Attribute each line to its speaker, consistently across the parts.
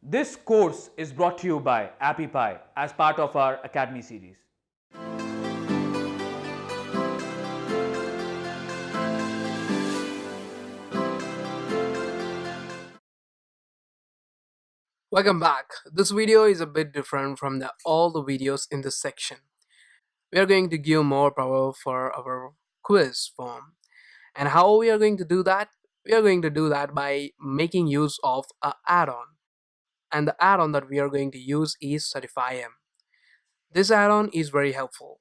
Speaker 1: This course is brought to you by AppyPie as part of our Academy series.
Speaker 2: Welcome back. This video is a bit different from all the videos in this section. We are going to give more power for our quiz form. And how we are going to do that? We are going to do that by making use of an add-on. And the add-on that we are going to use is CertifyM. This add-on is very helpful.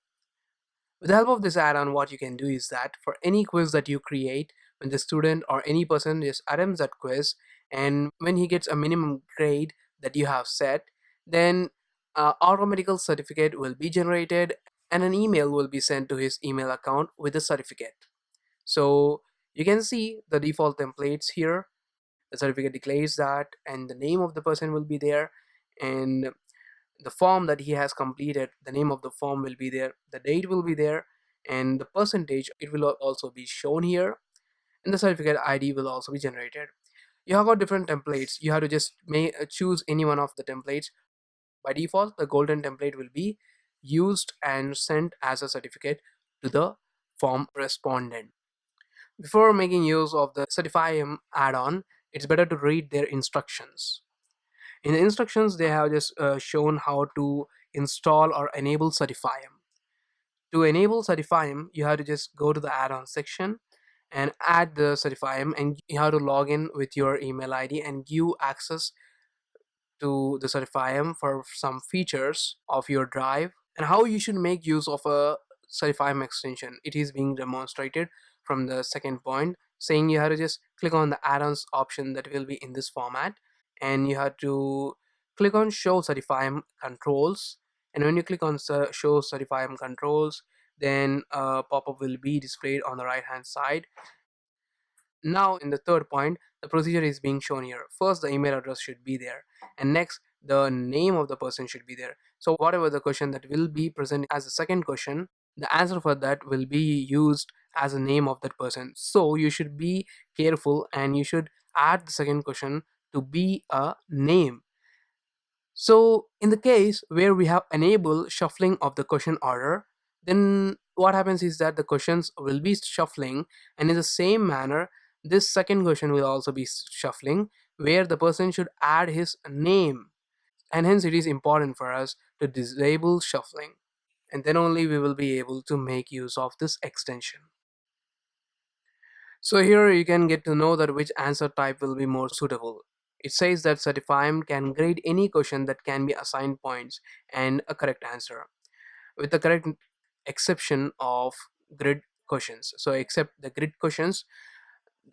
Speaker 2: With the help of this add-on, what you can do is that for any quiz that you create, when the student or any person just attempts that quiz, and when he gets a minimum grade that you have set, then automatical certificate will be generated and an email will be sent to his email account with the certificate. So you can see the default templates here. The certificate declares that, and the name of the person will be there, and the form that he has completed, the name of the form will be there, the date will be there, and the percentage it will also be shown here, and the certificate ID will also be generated. You have got different templates. You have to just choose any one of the templates. By default, the golden template will be used and sent as a certificate to the form respondent. Before making use of the CertifyM add-on, it's better to read their instructions. In the instructions, they have just shown how to install or enable CertifyM. To enable CertifyM, you have to just go to the add-on section and add the CertifyM, and you have to log in with your email ID and give access to the CertifyM for some features of your drive. And how you should make use of a CertifyM extension, it is being demonstrated from the second point, saying you have to just click on the add-ons option that will be in this format, and you have to click on show CertifyM controls. And when you click on show CertifyM controls, then a pop-up will be displayed on the right hand side. Now in the third point, the procedure is being shown here. First, the email address should be there, and next the name of the person should be there. So whatever the question that will be present as a second question, the answer for that will be used as a name of that person. So you should be careful and you should add the second question to be a name. So in the case where we have enabled shuffling of the question order, then what happens is that the questions will be shuffling, and in the same manner this second question will also be shuffling, where the person should add his name, and hence it is important for us to disable shuffling, and then only we will be able to make use of this extension. So here you can get to know that which answer type will be more suitable. It says that CertifyM can grade any question that can be assigned points and a correct answer, with the correct exception of grid questions. So except the grid questions,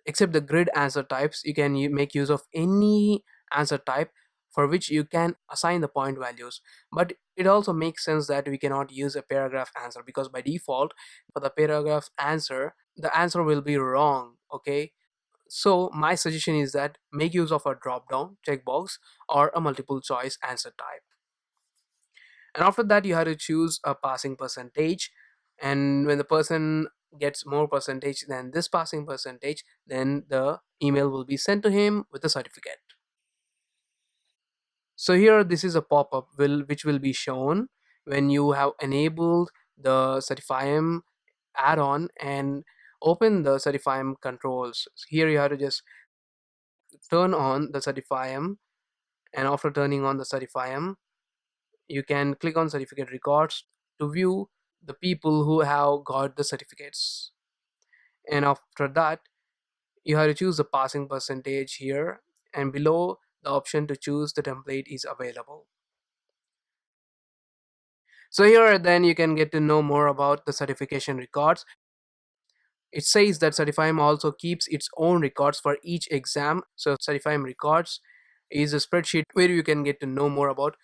Speaker 2: except the grid answer types, you can make use of any answer type for which you can assign the point values. But it also makes sense that we cannot use a paragraph answer, because by default for the paragraph answer the answer will be wrong. Okay, so my suggestion is that make use of a drop down checkbox or a multiple choice answer type. And after that you have to choose a passing percentage, and when the person gets more percentage than this passing percentage, then the email will be sent to him with a certificate. So here this is a pop-up which will be shown when you have enabled the CertifyM add-on and open the CertifyM controls. Here you have to just turn on the CertifyM, and after turning on the CertifyM, you can click on certificate records to view the people who have got the certificates. And after that, you have to choose the passing percentage here, and below the option to choose the template is available. So here then you can get to know more about the certification records. It says that CertifyM also keeps its own records for each exam. So CertifyM records is a spreadsheet where you can get to know more about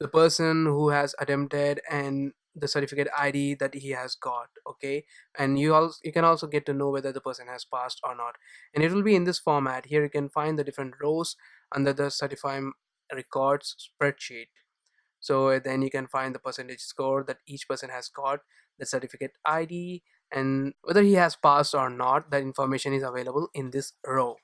Speaker 2: the person who has attempted and the certificate ID that he has got. Okay, and you can also get to know whether the person has passed or not, and it will be in this format. Here you can find the different rows under the CertifyM records spreadsheet. So then you can find the percentage score that each person has got, the certificate ID, and whether he has passed or not. That information is available in this row.